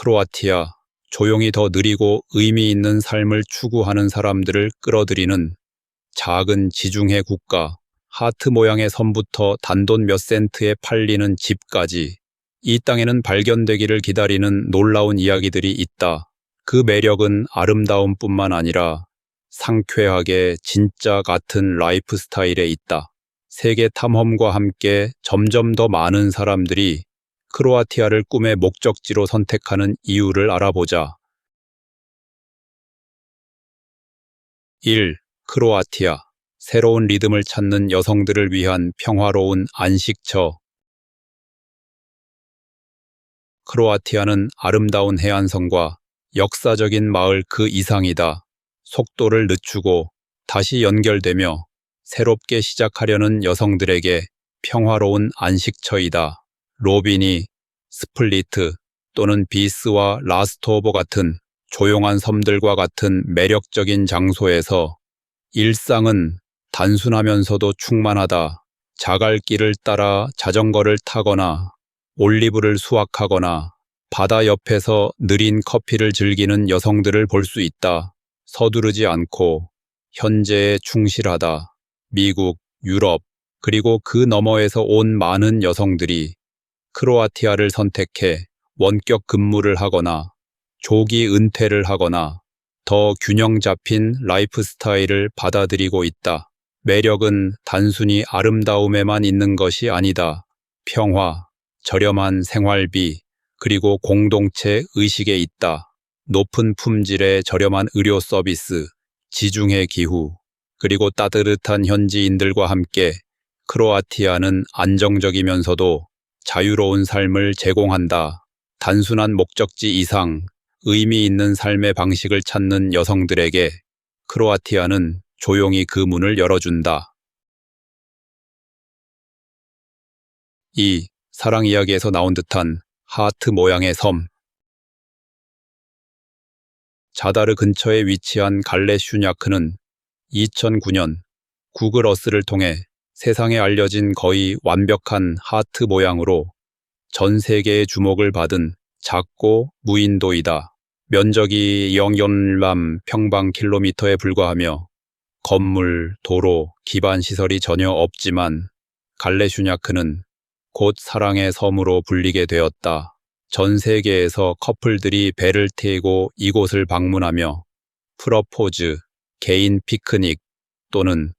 크로아티아, 조용히 더 느리고 의미 있는 삶을 추구하는 사람들을 끌어들이는 작은 지중해 국가, 하트 모양의 섬부터 단돈 몇 센트에 팔리는 집까지 이 땅에는 발견되기를 기다리는 놀라운 이야기들이 있다. 그 매력은 아름다움뿐만 아니라 상쾌하게 진짜 같은 라이프 스타일에 있다. 세계 탐험과 함께 점점 더 많은 사람들이 크로아티아를 꿈의 목적지로 선택하는 이유를 알아보자. 1. 크로아티아. 새로운 리듬을 찾는 여성들을 위한 평화로운 안식처. 크로아티아는 아름다운 해안선과 역사적인 마을 그 이상이다. 속도를 늦추고 다시 연결되며 새롭게 시작하려는 여성들에게 평화로운 안식처이다. 로비니, 스플리트 또는 비스와 라스토보 같은 조용한 섬들과 같은 매력적인 장소에서 일상은 단순하면서도 충만하다. 자갈길을 따라 자전거를 타거나 올리브를 수확하거나 바다 옆에서 느린 커피를 즐기는 여성들을 볼 수 있다. 서두르지 않고 현재에 충실하다. 미국, 유럽, 그리고 그 너머에서 온 많은 여성들이 크로아티아를 선택해 원격 근무를 하거나 조기 은퇴를 하거나 더 균형 잡힌 라이프 스타일을 받아들이고 있다. 매력은 단순히 아름다움에만 있는 것이 아니다. 평화, 저렴한 생활비, 그리고 공동체 의식에 있다. 높은 품질의 저렴한 의료 서비스, 지중해 기후, 그리고 따뜻한 현지인들과 함께 크로아티아는 안정적이면서도 자유로운 삶을 제공한다. 단순한 목적지 이상 의미 있는 삶의 방식을 찾는 여성들에게 크로아티아는 조용히 그 문을 열어준다. 2. 사랑 이야기에서 나온 듯한 하트 모양의 섬. 자다르 근처에 위치한 갈레 슈냐크는 2009년 구글 어스를 통해 세상에 알려진 거의 완벽한 하트 모양으로 전 세계의 주목을 받은 작고 무인도이다. 면적이 0.3 평방킬로미터에 불과하며 건물, 도로, 기반 시설이 전혀 없지만 갈레 슈냐크는 곧 사랑의 섬으로 불리게 되었다. 전 세계에서 커플들이 배를 태우고 이곳을 방문하며 프러포즈, 개인 피크닉 또는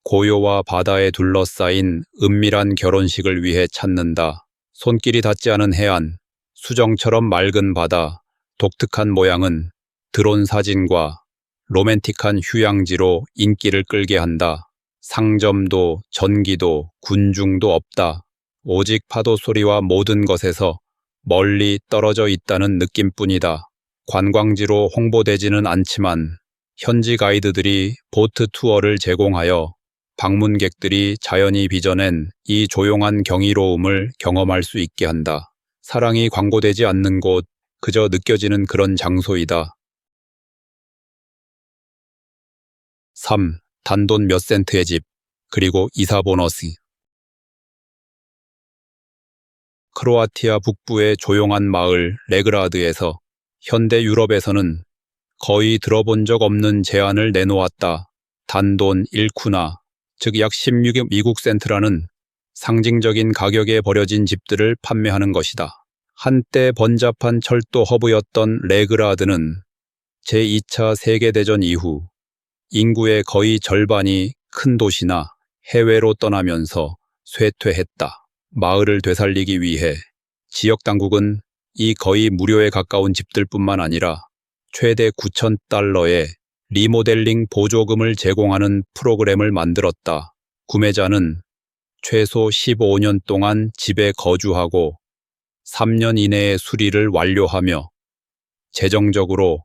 고요와 바다에 둘러싸인 은밀한 결혼식을 위해 찾는다. 손길이 닿지 않은 해안, 수정처럼 맑은 바다, 독특한 모양은 드론 사진과 로맨틱한 휴양지로 인기를 끌게 한다. 상점도 전기도 군중도 없다. 오직 파도 소리와 모든 것에서 멀리 떨어져 있다는 느낌뿐이다. 관광지로 홍보되지는 않지만 현지 가이드들이 보트 투어를 제공하여 방문객들이 자연이 빚어낸 이 조용한 경이로움을 경험할 수 있게 한다. 사랑이 광고되지 않는 곳, 그저 느껴지는 그런 장소이다. 3. 단돈 몇 센트의 집, 그리고 이사 보너스. 크로아티아 북부의 조용한 마을 레그라드에서 현대 유럽에서는 거의 들어본 적 없는 제안을 내놓았다. 단돈 1쿠나, 즉 약 16억 미국 센트라는 상징적인 가격에 버려진 집들을 판매하는 것이다. 한때 번잡한 철도 허브였던 레그라드는 제2차 세계대전 이후 인구의 거의 절반이 큰 도시나 해외로 떠나면서 쇠퇴했다. 마을을 되살리기 위해 지역 당국은 이 거의 무료에 가까운 집들뿐만 아니라 최대 9,000달러의 리모델링 보조금을 제공하는 프로그램을 만들었다. 구매자는 최소 15년 동안 집에 거주하고 3년 이내에 수리를 완료하며 재정적으로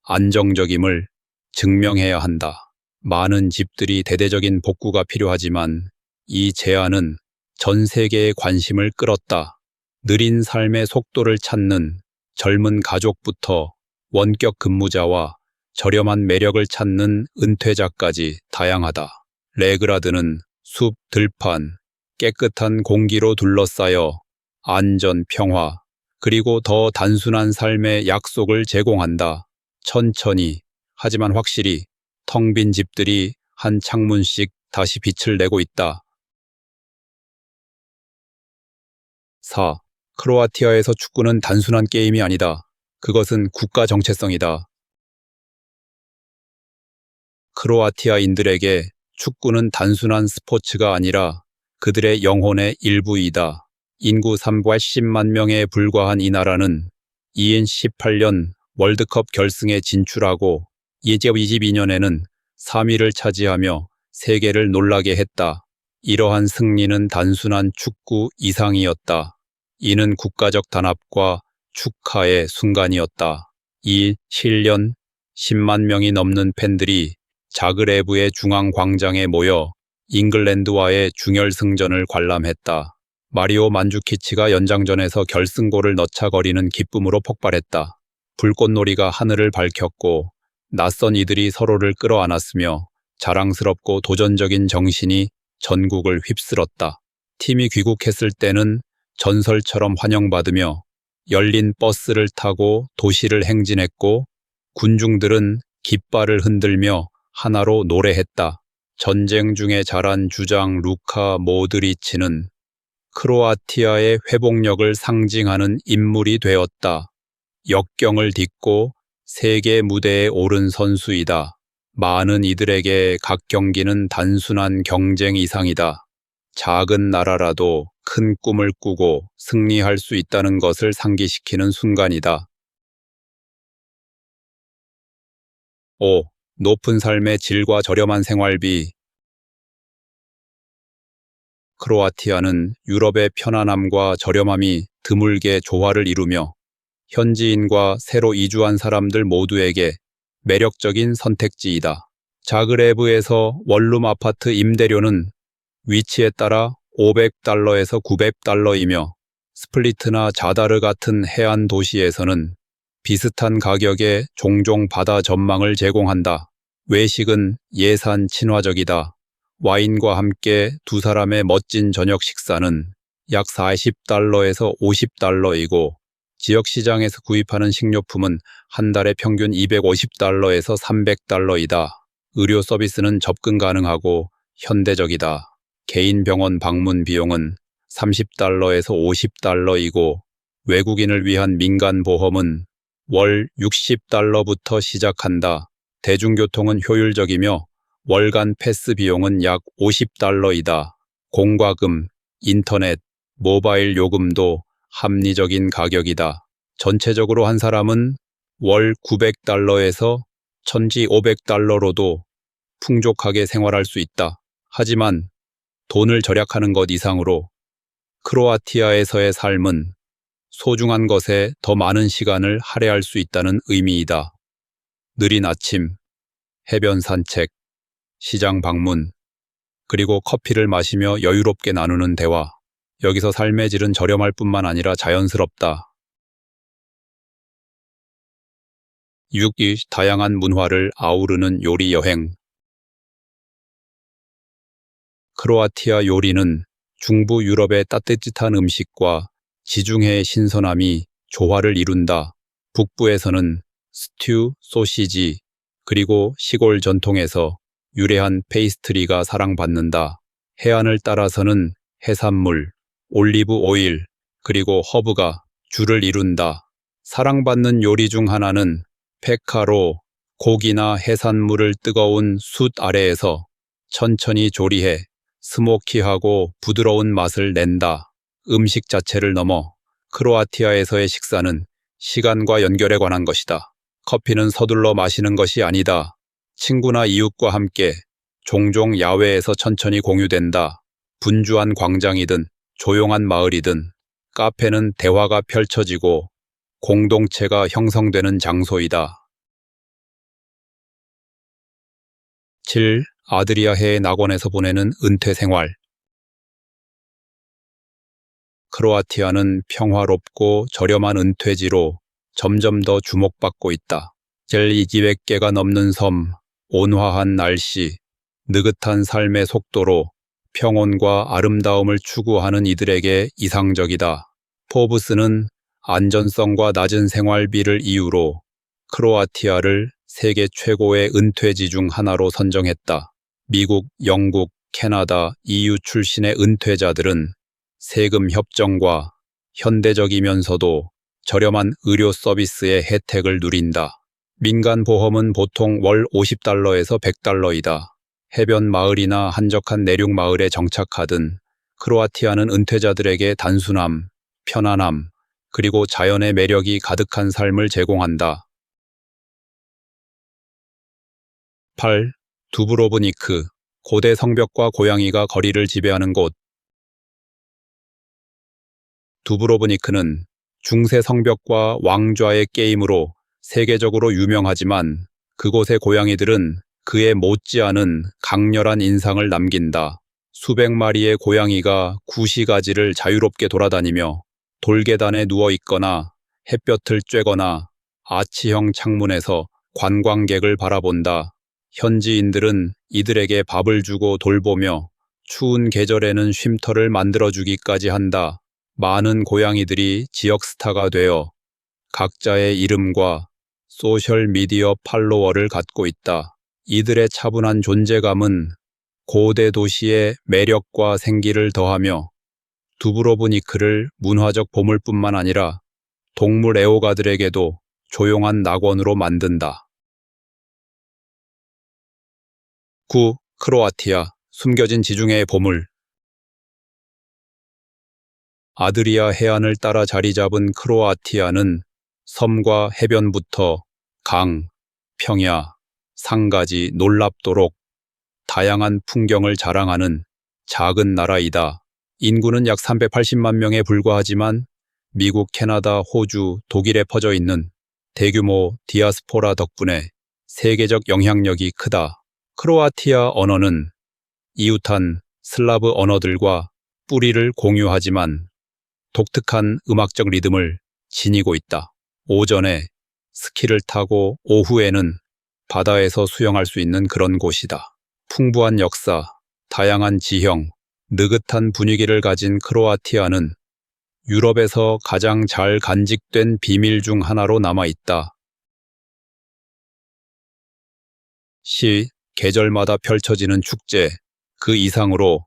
안정적임을 증명해야 한다. 많은 집들이 대대적인 복구가 필요하지만 이 제안은 전 세계의 관심을 끌었다. 느린 삶의 속도를 찾는 젊은 가족부터 원격 근무자와 저렴한 매력을 찾는 은퇴자까지 다양하다. 레그라드는 숲, 들판, 깨끗한 공기로 둘러싸여 안전, 평화, 그리고 더 단순한 삶의 약속을 제공한다. 천천히, 하지만 확실히 텅 빈 집들이 한 창문씩 다시 빛을 내고 있다. 4. 크로아티아에서 축구는 단순한 게임이 아니다. 그것은 국가 정체성이다. 크로아티아인들에게 축구는 단순한 스포츠가 아니라 그들의 영혼의 일부이다. 인구 380만 명에 불과한 이 나라는 2018년 월드컵 결승에 진출하고 2022년에는 3위를 차지하며 세계를 놀라게 했다. 이러한 승리는 단순한 축구 이상이었다. 이는 국가적 단합과 축하의 순간이었다. 이 실년 10만 명이 넘는 팬들이 자그레브의 중앙 광장에 모여 잉글랜드와의 중결승전을 관람했다. 마리오 만주키치가 연장전에서 결승골을 넣자거리는 기쁨으로 폭발했다. 불꽃놀이가 하늘을 밝혔고 낯선 이들이 서로를 끌어안았으며 자랑스럽고 도전적인 정신이 전국을 휩쓸었다. 팀이 귀국했을 때는 전설처럼 환영받으며 열린 버스를 타고 도시를 행진했고 군중들은 깃발을 흔들며 하나로 노래했다. 전쟁 중에 자란 주장 루카 모드리치는 크로아티아의 회복력을 상징하는 인물이 되었다. 역경을 딛고 세계 무대에 오른 선수이다. 많은 이들에게 각 경기는 단순한 경쟁 이상이다. 작은 나라라도 큰 꿈을 꾸고 승리할 수 있다는 것을 상기시키는 순간이다. 5. 높은 삶의 질과 저렴한 생활비. 크로아티아는 유럽의 편안함과 저렴함이 드물게 조화를 이루며 현지인과 새로 이주한 사람들 모두에게 매력적인 선택지이다. 자그레브에서 원룸 아파트 임대료는 위치에 따라 $500에서 $900이며 스플리트나 자다르 같은 해안 도시에서는 비슷한 가격에 종종 바다 전망을 제공한다. 외식은 예산 친화적이다. 와인과 함께 두 사람의 멋진 저녁 식사는 약 $40에서 $50이고 지역 시장에서 구입하는 식료품은 한 달에 평균 $250에서 $300이다. 의료 서비스는 접근 가능하고 현대적이다. 개인 병원 방문 비용은 $30에서 $50이고 외국인을 위한 민간 보험은 월 $60부터 시작한다. 대중교통은 효율적이며 월간 패스 비용은 약 $50이다. 공과금, 인터넷, 모바일 요금도 합리적인 가격이다. 전체적으로 한 사람은 월 $900에서 $1,500로도 풍족하게 생활할 수 있다. 하지만 돈을 절약하는 것 이상으로 크로아티아에서의 삶은 소중한 것에 더 많은 시간을 할애할 수 있다는 의미이다. 느린 아침, 해변 산책, 시장 방문, 그리고 커피를 마시며 여유롭게 나누는 대화. 여기서 삶의 질은 저렴할 뿐만 아니라 자연스럽다. 6. 다양한 문화를 아우르는 요리 여행. 크로아티아 요리는 중부 유럽의 따뜻한 음식과 지중해의 신선함이 조화를 이룬다. 북부에서는 스튜, 소시지, 그리고 시골 전통에서 유래한 페이스트리가 사랑받는다. 해안을 따라서는 해산물, 올리브 오일, 그리고 허브가 줄을 이룬다. 사랑받는 요리 중 하나는 페카로, 고기나 해산물을 뜨거운 숯 아래에서 천천히 조리해 스모키하고 부드러운 맛을 낸다. 음식 자체를 넘어 크로아티아에서의 식사는 시간과 연결에 관한 것이다. 커피는 서둘러 마시는 것이 아니다. 친구나 이웃과 함께 종종 야외에서 천천히 공유된다. 분주한 광장이든 조용한 마을이든 카페는 대화가 펼쳐지고 공동체가 형성되는 장소이다. 7. 아드리아해의 낙원에서 보내는 은퇴 생활. 크로아티아는 평화롭고 저렴한 은퇴지로 점점 더 주목받고 있다. 젤 200개가 넘는 섬, 온화한 날씨, 느긋한 삶의 속도로 평온과 아름다움을 추구하는 이들에게 이상적이다. 포브스는 안전성과 낮은 생활비를 이유로 크로아티아를 세계 최고의 은퇴지 중 하나로 선정했다. 미국, 영국, 캐나다, EU 출신의 은퇴자들은 세금 협정과 현대적이면서도 저렴한 의료 서비스의 혜택을 누린다. 민간 보험은 보통 월 $50에서 $100이다. 해변 마을이나 한적한 내륙 마을에 정착하든 크로아티아는 은퇴자들에게 단순함, 편안함, 그리고 자연의 매력이 가득한 삶을 제공한다. 8. 두브로브니크, 고대 성벽과 고양이가 거리를 지배하는 곳. 두브로브니크는 중세 성벽과 왕좌의 게임으로 세계적으로 유명하지만 그곳의 고양이들은 그에 못지않은 강렬한 인상을 남긴다. 수백 마리의 고양이가 구시가지를 자유롭게 돌아다니며 돌계단에 누워 있거나 햇볕을 쬐거나 아치형 창문에서 관광객을 바라본다. 현지인들은 이들에게 밥을 주고 돌보며 추운 계절에는 쉼터를 만들어주기까지 한다. 많은 고양이들이 지역 스타가 되어 각자의 이름과 소셜미디어 팔로워를 갖고 있다. 이들의 차분한 존재감은 고대 도시의 매력과 생기를 더하며 두브로브니크를 문화적 보물뿐만 아니라 동물 애호가들에게도 조용한 낙원으로 만든다. 9. 크로아티아, 숨겨진 지중해의 보물. 아드리아 해안을 따라 자리 잡은 크로아티아는 섬과 해변부터 강, 평야, 산까지 놀랍도록 다양한 풍경을 자랑하는 작은 나라이다. 인구는 약 380만 명에 불과하지만 미국, 캐나다, 호주, 독일에 퍼져 있는 대규모 디아스포라 덕분에 세계적 영향력이 크다. 크로아티아 언어는 이웃한 슬라브 언어들과 뿌리를 공유하지만 독특한 음악적 리듬을 지니고 있다. 오전에 스키를 타고 오후에는 바다에서 수영할 수 있는 그런 곳이다. 풍부한 역사, 다양한 지형, 느긋한 분위기를 가진 크로아티아는 유럽에서 가장 잘 간직된 비밀 중 하나로 남아있다. 시, 계절마다 펼쳐지는 축제, 그 이상으로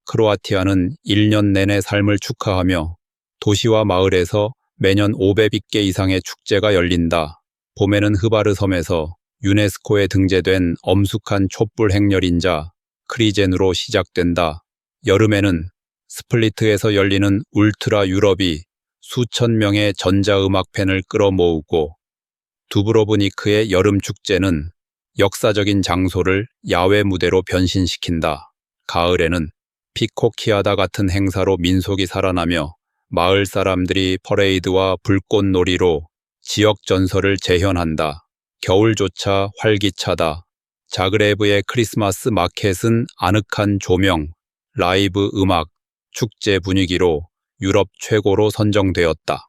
크로아티아는 1년 내내 삶을 축하하며 도시와 마을에서 매년 500개 이상의 축제가 열린다. 봄에는 흐바르 섬에서 유네스코에 등재된 엄숙한 촛불 행렬인자 크리젠으로 시작된다. 여름에는 스플리트에서 열리는 울트라 유럽이 수천 명의 전자음악 팬을 끌어모으고 두브로브니크의 여름 축제는 역사적인 장소를 야외 무대로 변신시킨다. 가을에는 피코키아다 같은 행사로 민속이 살아나며 마을 사람들이 퍼레이드와 불꽃놀이로 지역 전설을 재현한다. 겨울조차 활기차다. 자그레브의 크리스마스 마켓은 아늑한 조명, 라이브 음악, 축제 분위기로 유럽 최고로 선정되었다.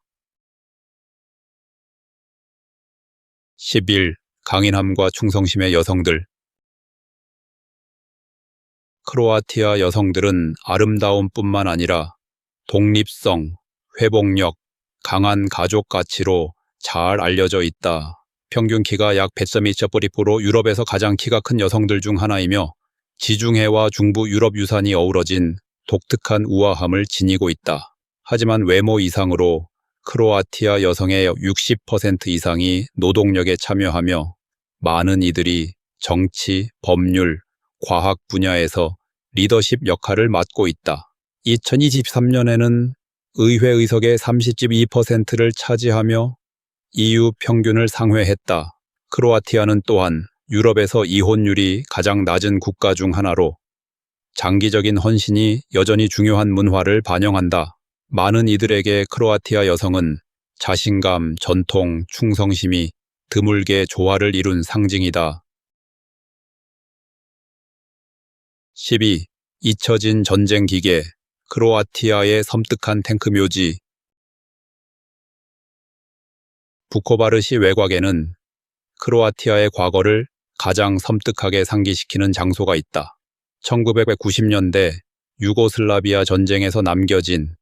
11. 강인함과 충성심의 여성들. 크로아티아 여성들은 아름다움뿐만 아니라 독립성, 회복력, 강한 가족 가치로 잘 알려져 있다. 평균 키가 약 100.2%로 유럽에서 가장 키가 큰 여성들 중 하나이며 지중해와 중부 유럽 유산이 어우러진 독특한 우아함을 지니고 있다. 하지만 외모 이상으로 크로아티아 여성의 60% 이상이 노동력에 참여하며 많은 이들이 정치, 법률, 과학 분야에서 리더십 역할을 맡고 있다. 2023년에는 의회 의석의 30.2%를 차지하며 EU 평균을 상회했다. 크로아티아는 또한 유럽에서 이혼율이 가장 낮은 국가 중 하나로 장기적인 헌신이 여전히 중요한 문화를 반영한다. 많은 이들에게 크로아티아 여성은 자신감, 전통, 충성심이 드물게 조화를 이룬 상징이다. 12. 잊혀진 전쟁 기계, 크로아티아의 섬뜩한 탱크 묘지. 부코바르시 외곽에는 크로아티아의 과거를 가장 섬뜩하게 상기시키는 장소가 있다. 1990년대 유고슬라비아 전쟁에서 남겨진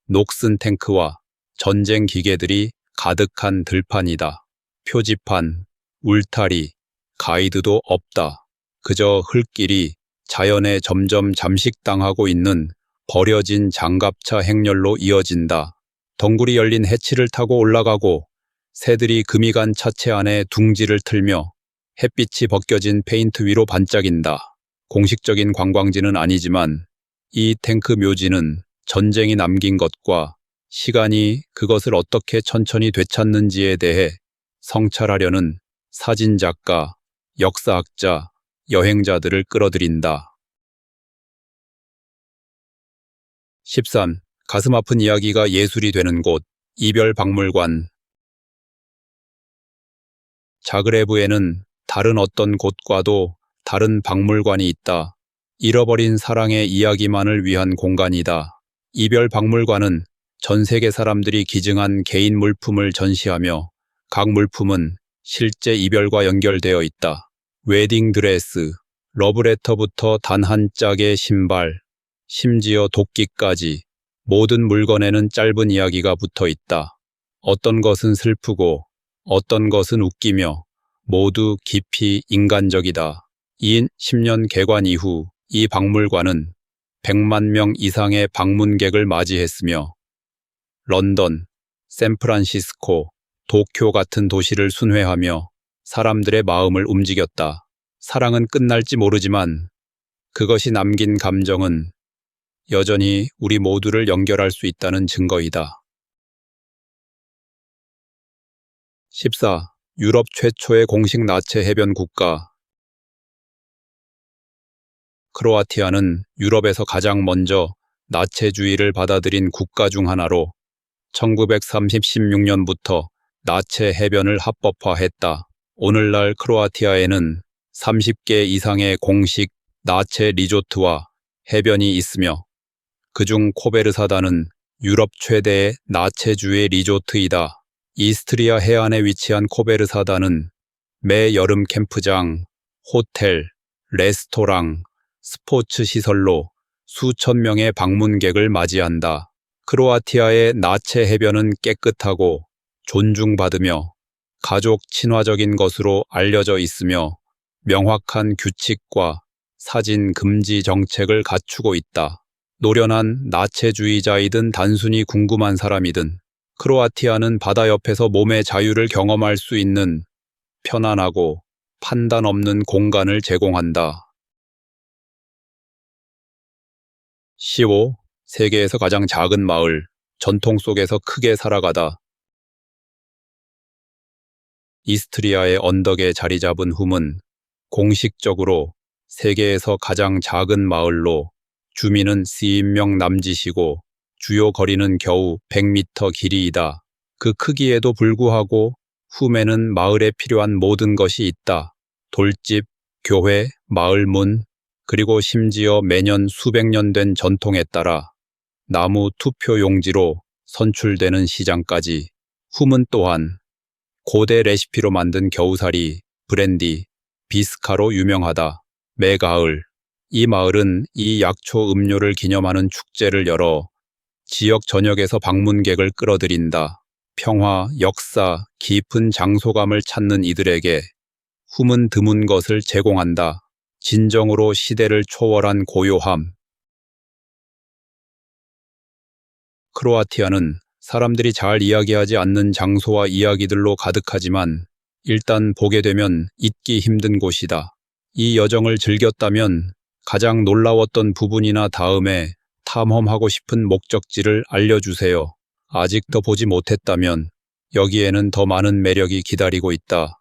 녹슨 탱크와 전쟁 기계들이 가득한 들판이다. 표지판, 울타리, 가이드도 없다. 그저 흙길이 자연에 점점 잠식당하고 있는 버려진 장갑차 행렬로 이어진다. 덩굴이 열린 해치를 타고 올라가고 새들이 금이 간 차체 안에 둥지를 틀며 햇빛이 벗겨진 페인트 위로 반짝인다. 공식적인 관광지는 아니지만 이 탱크 묘지는 전쟁이 남긴 것과 시간이 그것을 어떻게 천천히 되찾는지에 대해 성찰하려는 사진작가, 역사학자, 여행자들을 끌어들인다. 13. 가슴 아픈 이야기가 예술이 되는 곳, 이별박물관. 자그레브에는 다른 어떤 곳과도 다른 박물관이 있다. 잃어버린 사랑의 이야기만을 위한 공간이다. 이별박물관은 전 세계 사람들이 기증한 개인 물품을 전시하며 각 물품은 실제 이별과 연결되어 있다. 웨딩드레스, 러브레터부터 단 한 짝의 신발, 심지어 도끼까지 모든 물건에는 짧은 이야기가 붙어 있다. 어떤 것은 슬프고 어떤 것은 웃기며 모두 깊이 인간적이다. 이 10년 개관 이후 이 박물관은 100만 명 이상의 방문객을 맞이했으며 런던, 샌프란시스코, 도쿄 같은 도시를 순회하며 사람들의 마음을 움직였다. 사랑은 끝날지 모르지만 그것이 남긴 감정은 여전히 우리 모두를 연결할 수 있다는 증거이다. 14. 유럽 최초의 공식 나체 해변 국가. 크로아티아는 유럽에서 가장 먼저 나체주의를 받아들인 국가 중 하나로 1936년부터 나체 해변을 합법화했다. 오늘날 크로아티아에는 30개 이상의 공식 나체 리조트와 해변이 있으며 그중 코베르사다는 유럽 최대의 나체주의 리조트이다. 이스트리아 해안에 위치한 코베르사다는 매 여름 캠프장, 호텔, 레스토랑, 스포츠 시설로 수천 명의 방문객을 맞이한다. 크로아티아의 나체 해변은 깨끗하고 존중받으며 가족 친화적인 것으로 알려져 있으며 명확한 규칙과 사진 금지 정책을 갖추고 있다. 노련한 나체주의자이든 단순히 궁금한 사람이든 크로아티아는 바다 옆에서 몸의 자유를 경험할 수 있는 편안하고 판단 없는 공간을 제공한다. 15. 세계에서 가장 작은 마을, 전통 속에서 크게 살아가다. 이스트리아의 언덕에 자리 잡은 훔은 공식적으로 세계에서 가장 작은 마을로 주민은 10명 남짓이고 주요 거리는 겨우 100m 길이이다. 그 크기에도 불구하고 훔에는 마을에 필요한 모든 것이 있다. 돌집, 교회, 마을문, 그리고 심지어 매년 수백 년 된 전통에 따라 나무 투표 용지로 선출되는 시장까지. 훔은 또한 고대 레시피로 만든 겨우살이, 브랜디, 비스카로 유명하다. 매 가을 이 마을은 이 약초 음료를 기념하는 축제를 열어 지역 전역에서 방문객을 끌어들인다. 평화, 역사, 깊은 장소감을 찾는 이들에게 훔은 드문 것을 제공한다. 진정으로 시대를 초월한 고요함. 크로아티아는 사람들이 잘 이야기하지 않는 장소와 이야기들로 가득하지만 일단 보게 되면 잊기 힘든 곳이다. 이 여정을 즐겼다면 가장 놀라웠던 부분이나 다음에 탐험하고 싶은 목적지를 알려주세요. 아직 더 보지 못했다면 여기에는 더 많은 매력이 기다리고 있다.